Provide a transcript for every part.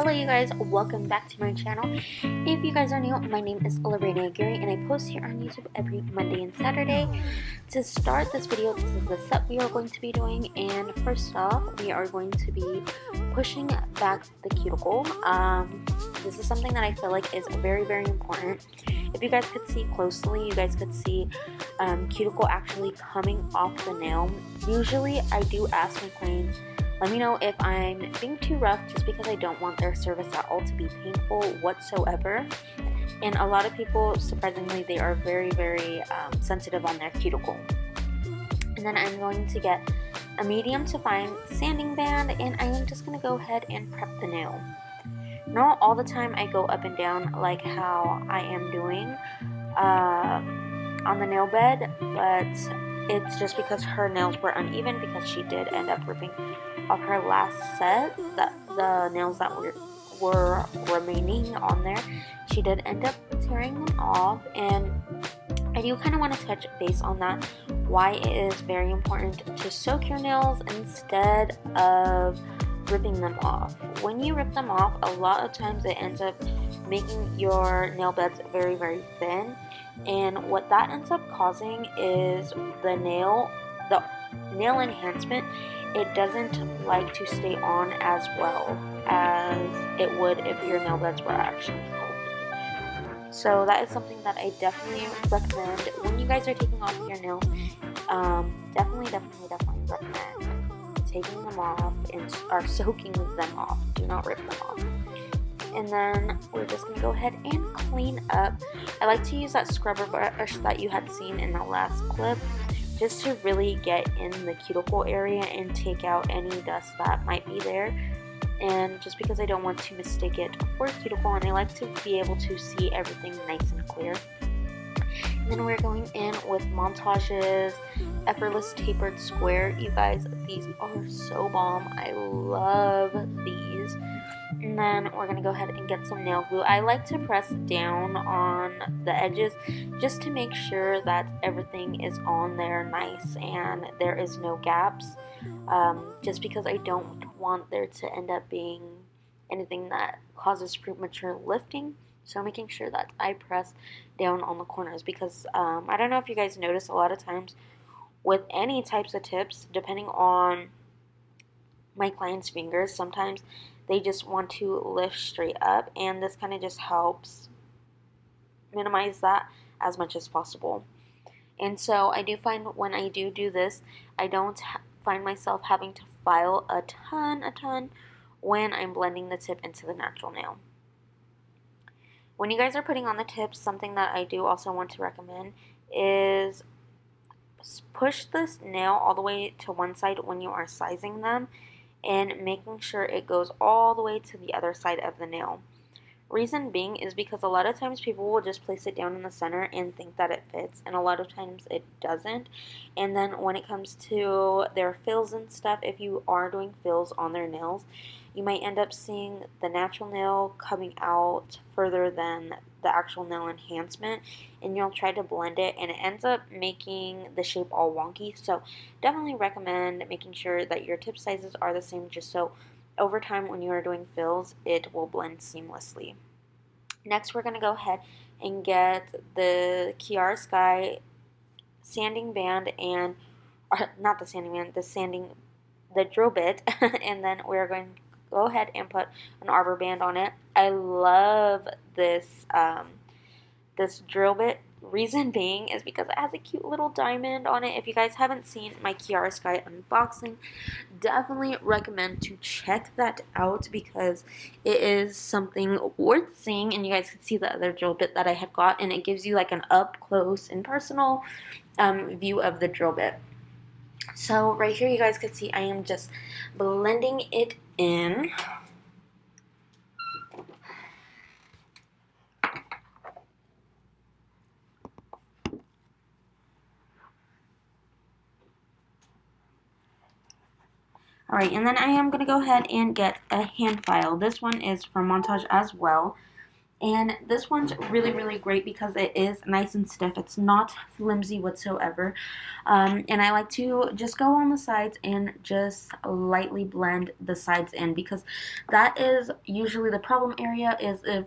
Hello you guys, welcome back to my channel. If you guys are new, my name is Lorena Gary and I post here on YouTube every Monday and Saturday. To start this video, this is the set we are going to be doing, and first off, we are going to be pushing back the cuticle. This is something that I feel like is very, very important. If you guys could see closely, you guys could see cuticle actually coming off the nail. Usually I do ask my clients, let me know if I'm being too rough, just because I don't want their service at all to be painful whatsoever. And a lot of people, surprisingly, they are very, very sensitive on their cuticle. And then I'm going to get a medium to fine sanding band, and I am just going to go ahead and prep the nail. Not all the time I go up and down like how I am doing on the nail bed, but it's just because her nails were uneven, because she did end up ripping off her last set, the nails that were remaining on there. She did end up tearing them off, and I do kind of want to touch base on that, why it is very important to soak your nails instead of ripping them off. When you rip them off, a lot of times it ends up making your nail beds very, very thin, and what that ends up causing is the nail enhancement, it doesn't like to stay on as well as it would if your nail beds were actually healthy. So that is something that I definitely recommend when you guys are taking off your nails. Definitely recommend taking them off or soaking them off. Do not rip them off. And then we're just going to go ahead and clean up. I like to use that scrubber brush that you had seen in that last clip, just to really get in the cuticle area and take out any dust that might be there. And just because I don't want to mistake it for cuticle, and I like to be able to see everything nice and clear. And then we're going in with Montag's Xxl Tapered Square. You guys, these are so bomb. I love these. And then we're going to go ahead and get some nail glue. I like to press down on the edges just to make sure that everything is on there nice and there is no gaps. Just because I don't want there to end up being anything that causes premature lifting. So making sure that I press down on the corners, because I don't know if you guys notice, a lot of times with any types of tips, depending on my clients' fingers, sometimes they just want to lift straight up, and this kind of just helps minimize that as much as possible. And so I do find when I do this, I don't find myself having to file a ton when I'm blending the tip into the natural nail. When you guys are putting on the tips, something that I do also want to recommend is push this nail all the way to one side when you are sizing them, and making sure it goes all the way to the other side of the nail. Reason being is because a lot of times people will just place it down in the center and think that it fits, and a lot of times it doesn't. And then when it comes to their fills and stuff, if you are doing fills on their nails, you might end up seeing the natural nail coming out further than the actual nail enhancement, and you'll try to blend it and it ends up making the shape all wonky. So definitely recommend making sure that your tip sizes are the same, just so over time when you are doing fills it will blend seamlessly. Next, we're going to go ahead and get the Xxl Sky sanding band, and not the sanding band, the drill bit and then we're going to go ahead and put an arbor band on it. I love this this drill bit. Reason being is because it has a cute little diamond on it. If you guys haven't seen my Xxl Sky unboxing, definitely recommend to check that out, because it is something worth seeing. And you guys can see the other drill bit that I had got, and it gives you like an up close and personal view of the drill bit. So right here you guys can see I am just blending it in. Alright, and then I am going to go ahead and get a hand file. This one is from Montage as well. And this one's really, really great because it is nice and stiff. It's not flimsy whatsoever. And I like to just go on the sides and just lightly blend the sides in, because that is usually the problem area, is if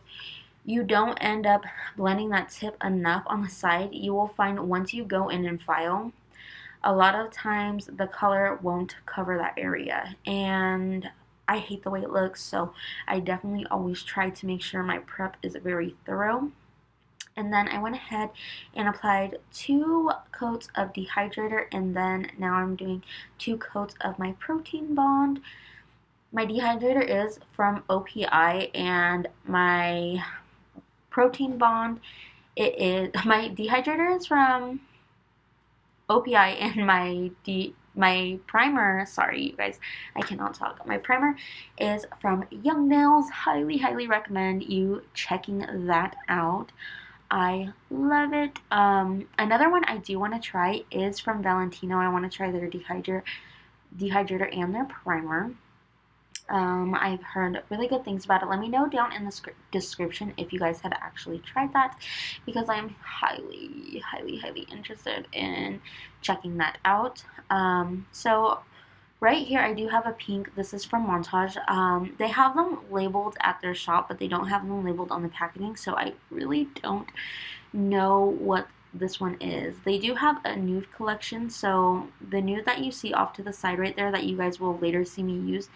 you don't end up blending that tip enough on the side, you will find once you go in and file, a lot of times the color won't cover that area, and I hate the way it looks, so I definitely always try to make sure my prep is very thorough. And then I went ahead and applied 2 coats of dehydrator, and then now I'm doing 2 coats of my protein bond. My dehydrator is from OPI, and my protein bond, my dehydrator is from OPI, and my primer, sorry you guys, I cannot talk. My primer is from Young Nails. Highly recommend you checking that out. I love it. Another one I do want to try is from Valentino. I want to try their dehydrator and their primer. I've heard really good things about it. Let me know down in the description if you guys had actually tried that, because I'm highly interested in checking that out. So right here I do have a pink. This is from Montage. They have them labeled at their shop, but they don't have them labeled on the packaging, so I really don't know what this one is. They do have a nude collection, so the nude that you see off to the side right there that you guys will later see me use,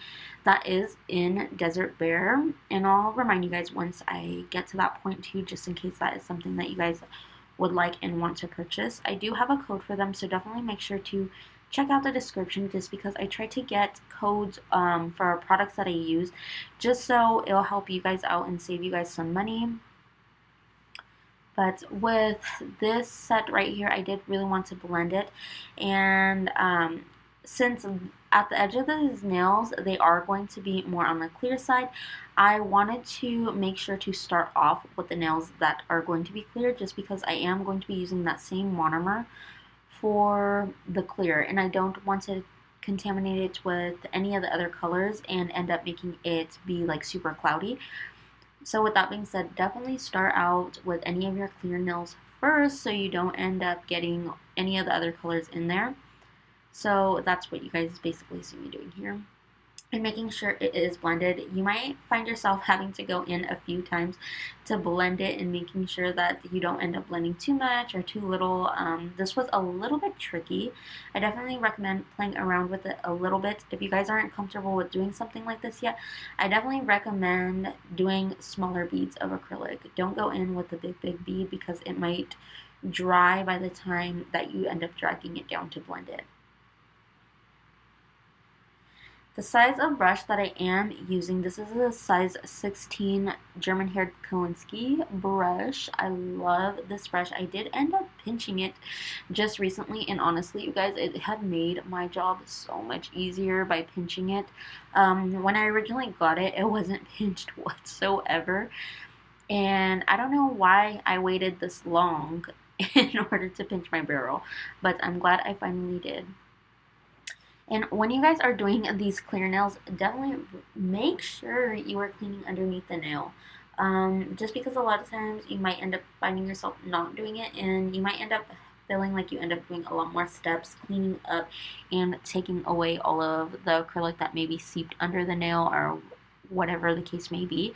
that is in Desert Bear, and I'll remind you guys once I get to that point too, just in case that is something that you guys would like and want to purchase. I do have a code for them, so definitely make sure to check out the description, just because I try to get codes for products that I use, just so it'll help you guys out and save you guys some money. But with this set right here, I did really want to blend it, and since at the edge of these nails they are going to be more on the clear side, I wanted to make sure to start off with the nails that are going to be clear, just because I am going to be using that same monomer for the clear, and I don't want to contaminate it with any of the other colors and end up making it be like super cloudy. So with that being said, definitely start out with any of your clear nails first, so you don't end up getting any of the other colors in there. So that's what you guys basically see me doing here, and making sure it is blended. You might find yourself having to go in a few times to blend it, and making sure that you don't end up blending too much or too little. This was a little bit tricky. I definitely recommend playing around with it a little bit. If you guys aren't comfortable with doing something like this yet, I definitely recommend doing smaller beads of acrylic. Don't go in with a big bead, because it might dry by the time that you end up dragging it down to blend it. The size of brush that I am using, this is a size 16 German haired Kolinsky brush. I love this brush. I did end up pinching it just recently, and honestly you guys, it had made my job so much easier by pinching it. When I originally got it, it wasn't pinched whatsoever, and I don't know why I waited this long in order to pinch my barrel, but I'm glad I finally did. And when you guys are doing these clear nails, definitely make sure you are cleaning underneath the nail. Just because a lot of times you might end up finding yourself not doing it, and you might end up feeling like you end up doing a lot more steps cleaning up and taking away all of the acrylic that maybe seeped under the nail, or whatever the case may be.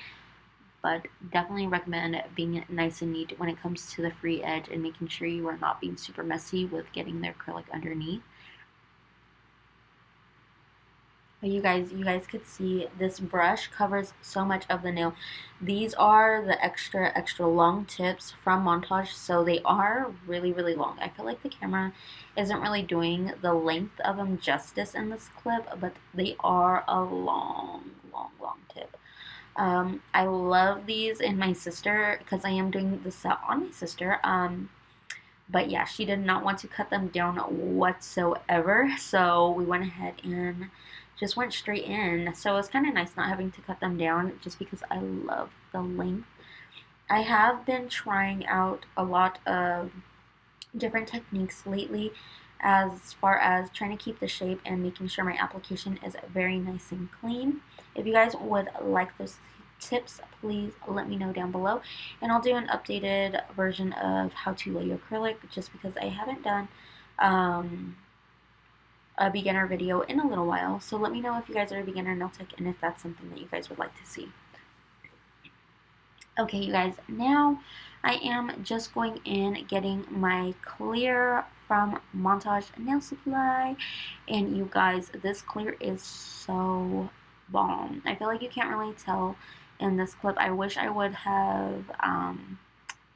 But definitely recommend being nice and neat when it comes to the free edge, and making sure you are not being super messy with getting the acrylic underneath. But you guys could see this brush covers so much of the nail. These are the extra long tips from Montage, so they are really long. I feel like the camera isn't really doing the length of them justice in this clip, but they are a long tip. I love these in my sister, because I am doing the set on my sister. But yeah, she did not want to cut them down whatsoever, so we went ahead and just went straight in. So it was kind of nice not having to cut them down, just because I love the length. I have been trying out a lot of different techniques lately, as far as trying to keep the shape and making sure my application is very nice and clean. If you guys would like those tips, please let me know down below, and I'll do an updated version of how to lay acrylic, just because I haven't done a beginner video in a little while. So let me know if you guys are a beginner nail tech and if that's something that you guys would like to see. Okay, you guys, now I am just going in, getting my clear from Montage Nail Supply, and you guys, this clear is so bomb. I feel like you can't really tell in this clip. I wish I would have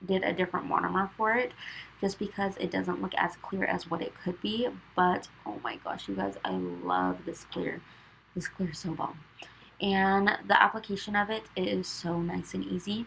did a different watermark for it, just because it doesn't look as clear as what it could be. But oh my gosh, you guys, I love this clear. This clear is so bomb, and the application of it is so nice and easy.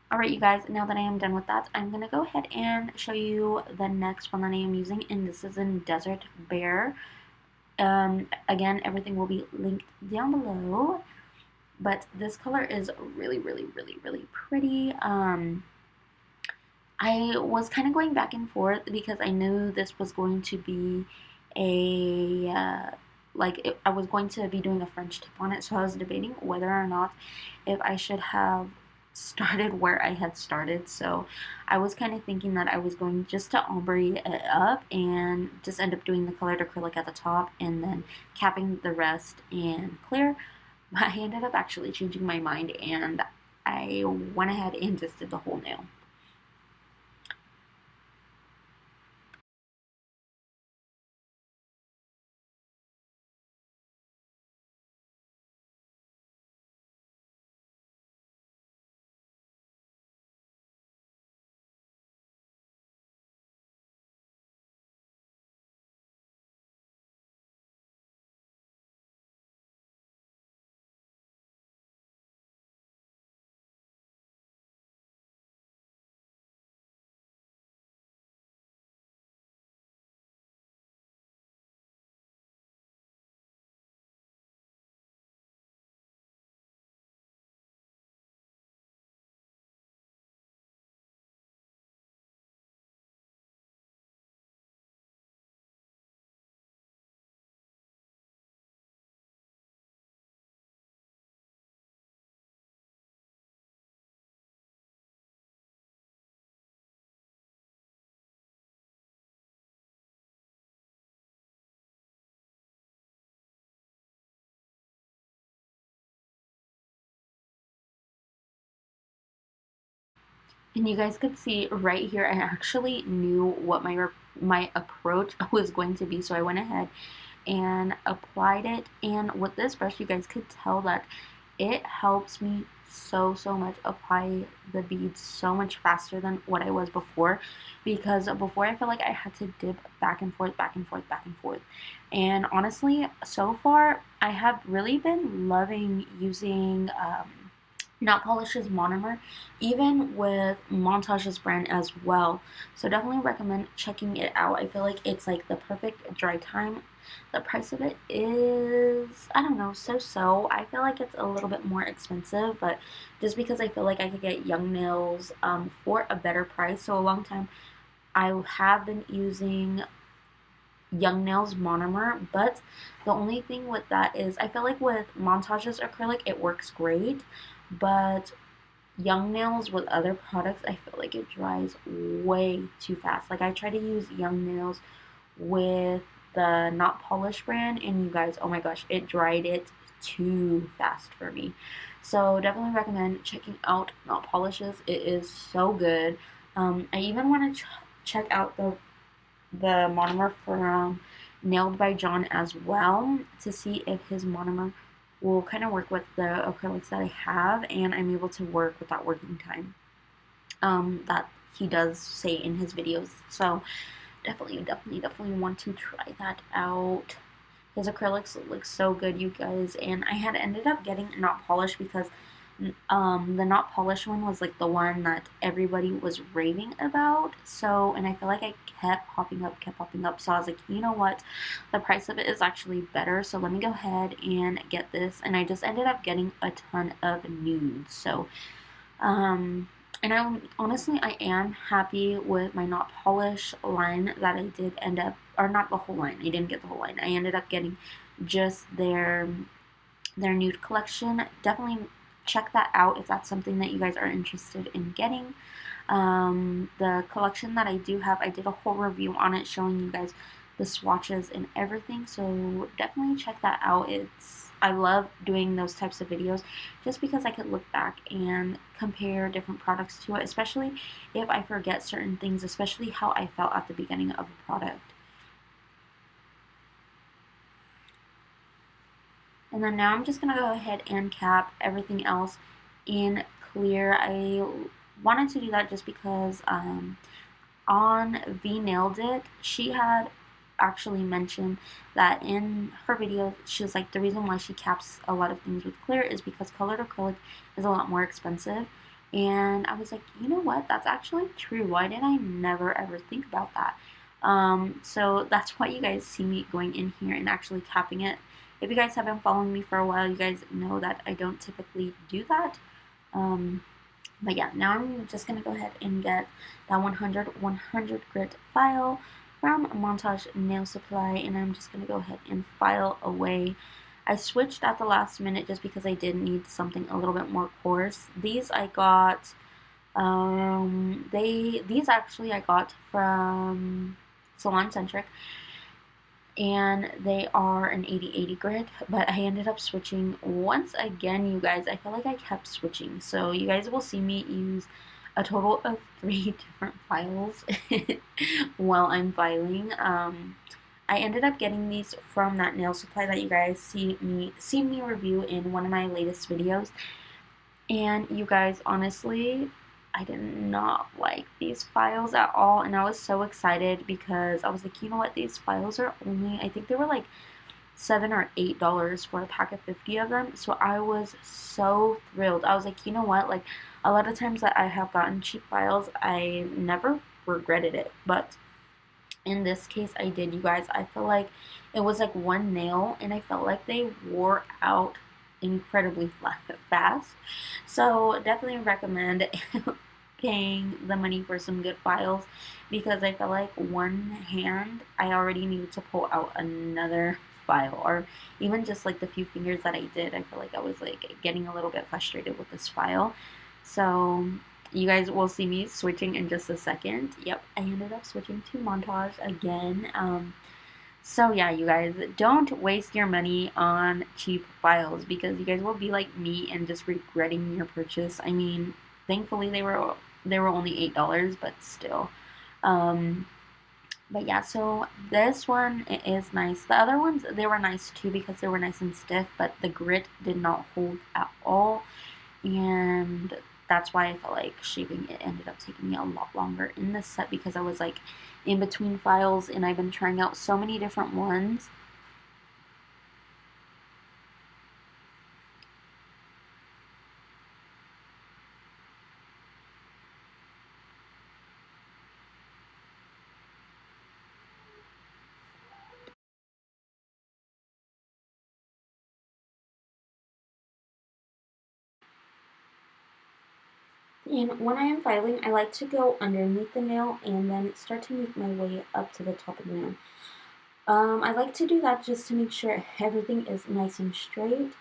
Alright, you guys, now that I am done with that, I'm going to go ahead and show you the next one that I am using, and this is in Desert Bear. Again, everything will be linked down below, but this color is really, really, really, really pretty. I was kind of going back and forth because I knew this was going to be a, I was going to be doing a French tip on it, so I was debating whether or not if I should have started where I had started. So I was kind of thinking that I was going just to ombre it up and just end up doing the colored acrylic at the top and then capping the rest in clear. But I ended up actually changing my mind, and I went ahead and just did the whole nail. And you guys could see right here, I actually knew what my approach was going to be, so I went ahead and applied it. And with this brush, you guys could tell that it helps me so much apply the beads so much faster than what I was before, because before I felt like I had to dip back and forth, back and forth, back and forth. And honestly, so far I have really been loving using Notpolish's monomer, even with Montage's brand as well. So definitely recommend checking it out. I feel like it's like the perfect dry time. The price of it is, I don't know, so. I feel like it's a little bit more expensive, but just because I feel like I could get Young Nails for a better price. So a long time I have been using Young Nails monomer, but the only thing with that is I feel like with Montage's acrylic it works great, but Young Nails with other products I feel like it dries way too fast. Like I try to use Young Nails with the Notpolish brand, and you guys, oh my gosh, it dried it too fast for me. So definitely recommend checking out Notpolish's. It is so good. I even want to check out the monomer from Nailed by John as well to see if his monomer will kind of work with the acrylics that I have, and I'm able to work with that working time that he does say in his videos. So definitely want to try that out. His acrylics look so good, you guys, and I had ended up getting Notpolish because the Notpolish one was like the one that everybody was raving about. So, and I feel like I kept popping up. So I was like, you know what? The price of it is actually better. So let me go ahead and get this. And I just ended up getting a ton of nudes. So, and I am happy with my Notpolish line that I did end up, or not the whole line. I didn't get the whole line. I ended up getting just their nude collection. Definitely check that out if that's something that you guys are interested in getting. The collection that I do have, I did a whole review on it showing you guys the swatches and everything, so definitely check that out. I love doing those types of videos just because I could look back and compare different products to it, especially if I forget certain things, especially how I felt at the beginning of a product. And then now I'm just going to go ahead and cap everything else in clear. I wanted to do that just because on V Nailed It, she had actually mentioned that in her video, she was like, the reason why she caps a lot of things with clear is because colored acrylic is a lot more expensive. And I was like, you know what? That's actually true. Why did I never ever think about that? So that's why you guys see me going in here and actually capping it. If you guys have been following me for a while, you guys know that I don't typically do that. But yeah, now I'm just going to go ahead and get that 100 grit file from Montage Nail Supply, and I'm just going to go ahead and file away. I switched at the last minute just because I did need something a little bit more coarse. These I got, these actually I got from Salon Centric, and they are an 80/80 grit, but I ended up switching once again, you guys. I feel like I kept switching, so you guys will see me use a total of 3 different files while I'm filing. I ended up getting these from that nail supply that you guys seen me review in one of my latest videos, and you guys, honestly, I did not like these files at all, and I was so excited because I was like, you know what, these files are only, I think they were like $7 or $8 for a pack of 50 of them, so I was so thrilled. I was like, you know what, like, a lot of times that I have gotten cheap files, I never regretted it, but in this case, I did, you guys. I feel like it was like one nail, and I felt like they wore out incredibly fast, so definitely recommend paying the money for some good files, because I felt like one hand I already needed to pull out another file, or even just like the few fingers that I did, I feel like I was like getting a little bit frustrated with this file. So you guys will see me switching in just a second. Yep, I ended up switching to Montage again. So yeah, you guys, don't waste your money on cheap files, because you guys will be like me and just regretting your purchase. I mean, thankfully they were they were only $8, but still. But yeah, so this one is nice. The other ones, they were nice too because they were nice and stiff, but the grit did not hold at all. And that's why I felt like shaping it ended up taking me a lot longer in this set because I was like in between files and I've been trying out so many different ones. And when I am filing, I like to go underneath the nail and then start to make my way up to the top of the nail. I like to do that just to make sure everything is nice and straight.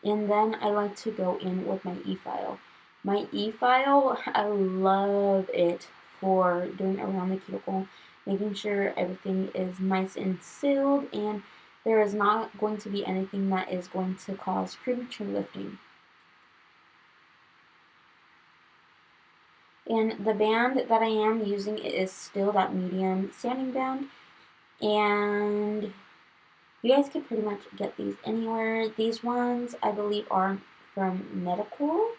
And then I like to go in with my e-file. My e-file, I love it for doing around the cuticle, making sure everything is nice and sealed and there is not going to be anything that is going to cause premature lifting. And the band that I am using is still that medium sanding band. And you guys could pretty much get these anywhere. These ones, I believe, are from Medical.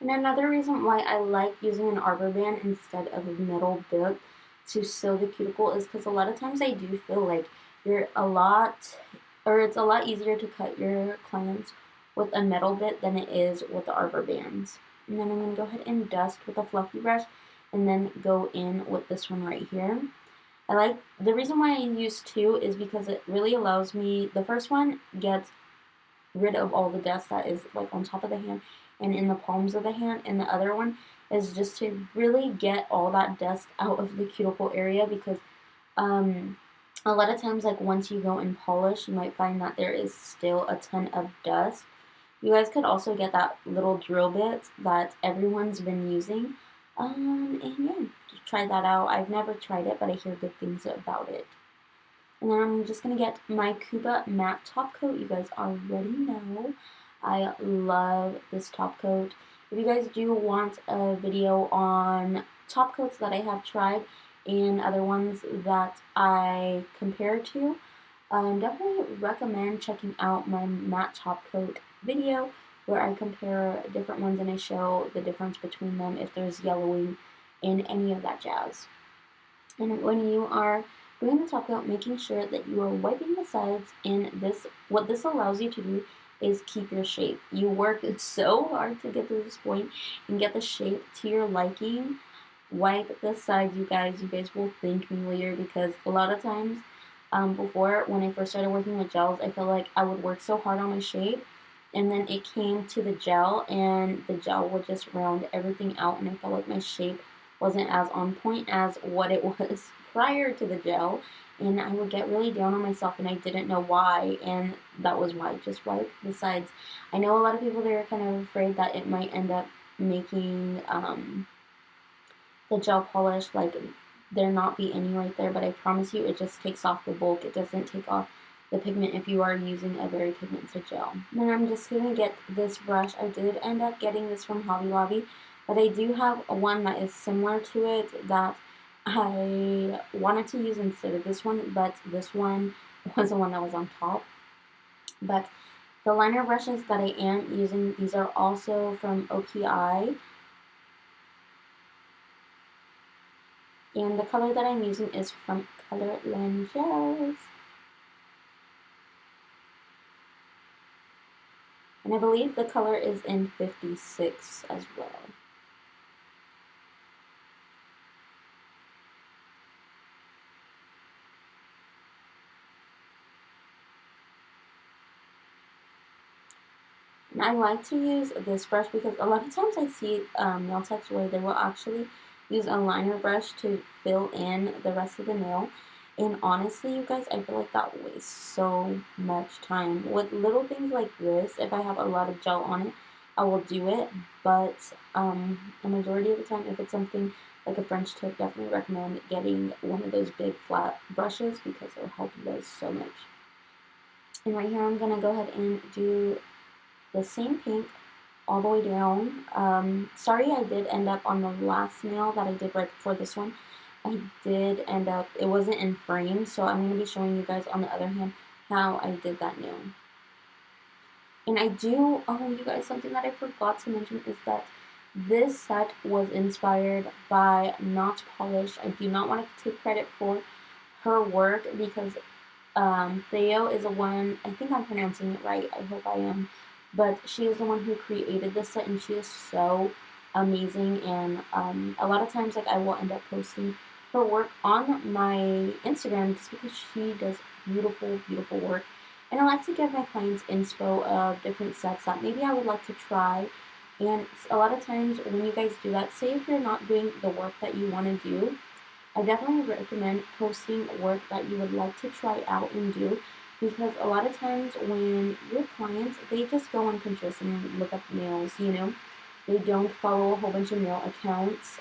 And another reason why I like using an arbor band instead of a metal bit to sew the cuticle is because a lot of times I do feel like it's a lot easier to cut your clients with a metal bit than it is with the arbor bands. And then I'm going to go ahead and dust with a fluffy brush and then go in with this one right here. The reason why I use two is because it really allows me, the first one gets rid of all the dust that is like on top of the hand and in the palms of the hand, and the other one is just to really get all that dust out of the cuticle area because a lot of times, like once you go and polish, you might find that there is still a ton of dust. You guys could also get that little drill bit that everyone's been using. And yeah, just try that out. I've never tried it, but I hear good things about it. And then I'm just going to get my Kuba matte top coat. You guys already know I love this top coat. If you guys do want a video on top coats that I have tried and other ones that I compare to, definitely recommend checking out my matte top coat video where I compare different ones and I show the difference between them if there's yellowing and any of that jazz. And when you are doing the top coat, making sure that you are wiping the sides, and what this allows you to do is keep your shape. You work so hard to get to this point and get the shape to your liking. Wipe the sides, you guys. You guys will thank me later because a lot of times before, when I first started working with gels, I felt like I would work so hard on my shape and then it came to the gel, and the gel would just round everything out, and I felt like my shape wasn't as on point as what it was prior to the gel, and I would get really down on myself, and I didn't know why, and that was why. Just wipe the sides. I know a lot of people, they're kind of afraid that it might end up making the gel polish like there not be any right there, but I promise you it just takes off the bulk. It doesn't take off the pigment if you are using a very pigmented gel. Then I'm just going to get this brush. I did end up getting this from Hobby Lobby, but I do have one that is similar to it that I wanted to use instead of this one, but this one was the one that was on top. But the liner brushes that I am using, these are also from OPI. And the color that I'm using is from Colorland Gels. And I believe the color is in 56 as well. And I like to use this brush because a lot of times I see nail techs where they will actually use a liner brush to fill in the rest of the nail. And honestly, you guys, I feel like that wastes so much time. With little things like this, if I have a lot of gel on it, I will do it. But the majority of the time, if it's something like a French tip, definitely recommend getting one of those big flat brushes because it'll help you guys so much. And right here, I'm going to go ahead and do the same pink all the way down. Sorry, I did end up on the last nail that I did right before this one. I did end up, it wasn't in frame, so I'm going to be showing you guys on the other hand how I did that nail. And I do, oh, you guys, something that I forgot to mention is that this set was inspired by Notpolish. I do not want to take credit for her work because Thao is the one, I think I'm pronouncing it right, I hope I am, but she is the one who created this set, and she is so amazing. And a lot of times, like, I will end up posting her work on my Instagram just because she does beautiful, beautiful work. And I like to give my clients inspo of different sets that maybe I would like to try. And a lot of times when you guys do that, say if you're not doing the work that you want to do, I definitely recommend posting work that you would like to try out and do, because a lot of times when your clients, they just go on Pinterest and look up nails, you know, they don't follow a whole bunch of nail accounts,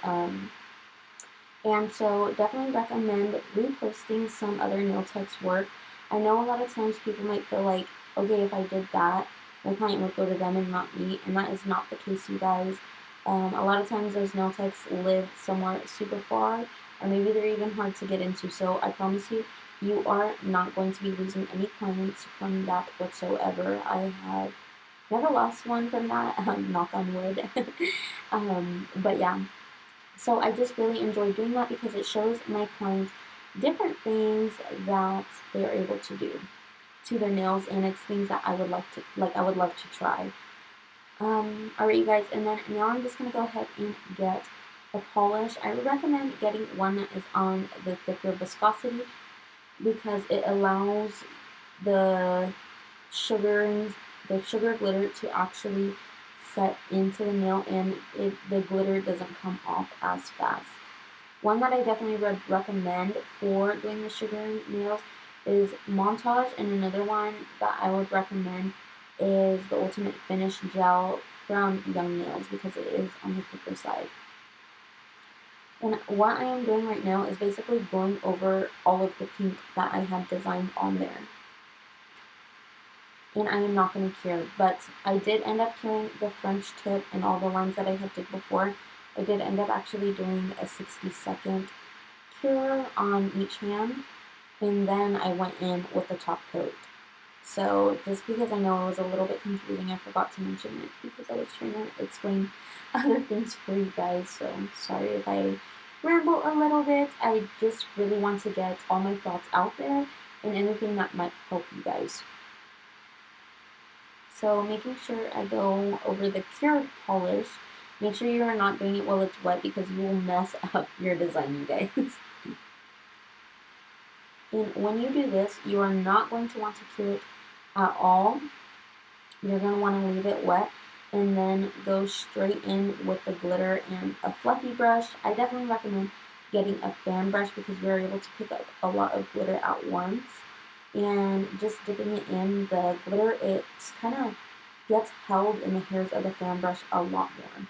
and so definitely recommend reposting some other nail techs work. I know a lot of times people might feel like, okay, if I did that, my client would go to them and not me, and that is not the case, you guys. A lot of times those nail techs live somewhere super far, or maybe they're even hard to get into, so I promise you, you are not going to be losing any clients from that whatsoever. I have never lost one from that, knock on wood. But yeah, so I just really enjoy doing that because it shows my clients different things that they are able to do to their nails, and it's things that I would I would love to try. Alright, you guys, and then now I'm just going to go ahead and get a polish. I would recommend getting one that is on the thicker viscosity because it allows the sugar glitter to actually set into the nail, and the glitter doesn't come off as fast. One that I definitely would recommend for doing the sugar nails is Montage, and another one that I would recommend is the Ultimate Finish Gel from Young Nails because it is on the thicker side. And what I am doing right now is basically going over all of the pink that I have designed on there. And I am not going to cure, but I did end up curing the French tip and all the lines that I had did before. I did end up actually doing a 60-second cure on each hand, and then I went in with the top coat. So just because I know it was a little bit confusing, I forgot to mention it because I was trying to explain other things for you guys. So sorry if I ramble a little bit. I just really want to get all my thoughts out there and anything that might help you guys. So making sure I go over the cured polish. Make sure you are not doing it while it's wet because you will mess up your design, you guys. And when you do this, you are not going to want to cure it at all You're going to want to leave it wet and then go straight in with the glitter and a fluffy brush. I definitely recommend getting a fan brush because you're able to pick up a lot of glitter at once. And just dipping it in the glitter, it kind of gets held in the hairs of the fan brush a lot more.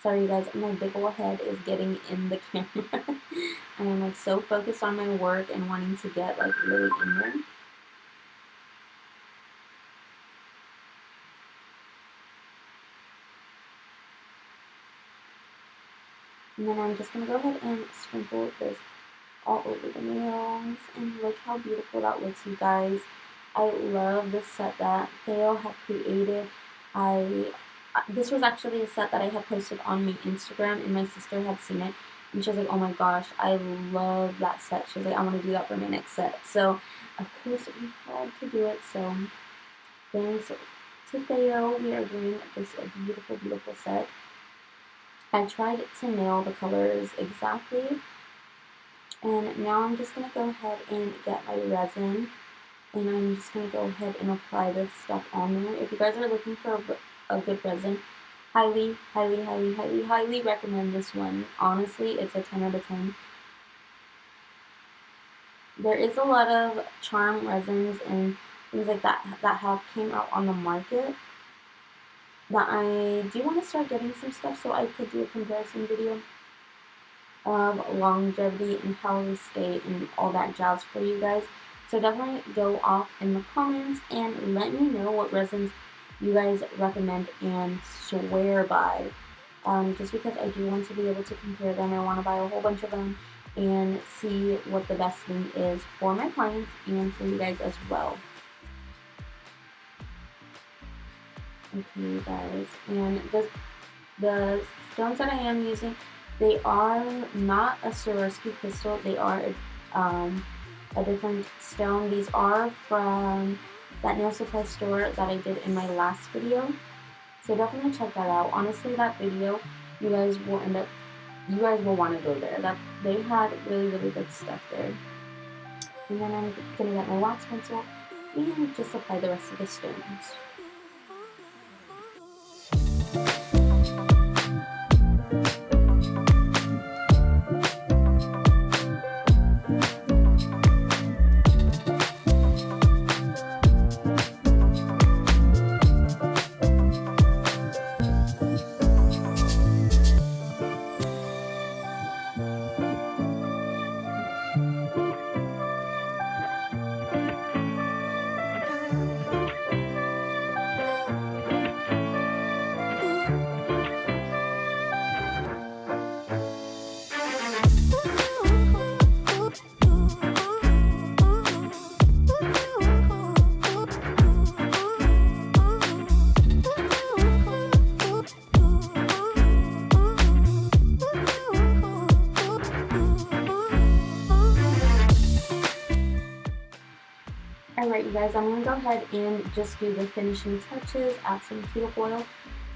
Sorry you guys, my big ol' head is getting in the camera. I am like so focused on my work and wanting to get like really in there. And then I'm just going to go ahead and sprinkle this all over the nails. And look how beautiful that looks, you guys. I love the set that Thao had created. This was actually a set that I had posted on my Instagram, and my sister had seen it. And she was like, oh my gosh, I love that set. She was like, I want to do that for my next set. So, of course, we had to do it. So, thanks to Thao, we are doing this beautiful, beautiful set. I tried to nail the colors exactly, and now I'm just going to go ahead and get my resin, and I'm just going to go ahead and apply this stuff on there. If you guys are looking for a good resin, highly, highly, highly, highly, highly recommend this one. Honestly, it's a 10 out of 10. There is a lot of charm resins and things like that that have came out on the market, that I do want to start getting some stuff so I could do a comparison video of longevity and how they stay and all that jazz for you guys. So definitely go off in the comments and let me know what resins you guys recommend and swear by. Just because I do want to be able to compare them. I want to buy a whole bunch of them and see what the best thing is for my clients and for you guys as well. Okay, guys, and the stones that I am using, they are not a Swarovski crystal. They are a different stone. These are from that nail supply store that I did in my last video. So definitely check that out. Honestly, that video, you guys will want to go there. That they had really, really good stuff there. And then I'm gonna get my wax pencil and just apply the rest of the stones. Alright, you guys, I'm going to go ahead and just do the finishing touches, add some cuticle oil,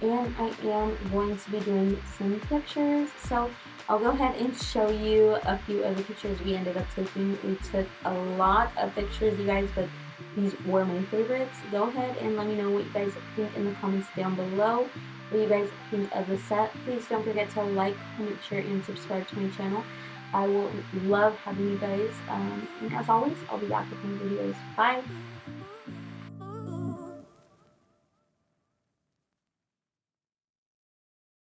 and I am going to be doing some pictures. So I'll go ahead and show you a few of the pictures we ended up taking. We took a lot of pictures, you guys, but these were my favorites. Go ahead and let me know what you guys think in the comments down below. What you guys think of the set. Please don't forget to like, comment, share, and subscribe to my channel. I will love having you guys, and as always, I'll be back with new videos. Bye!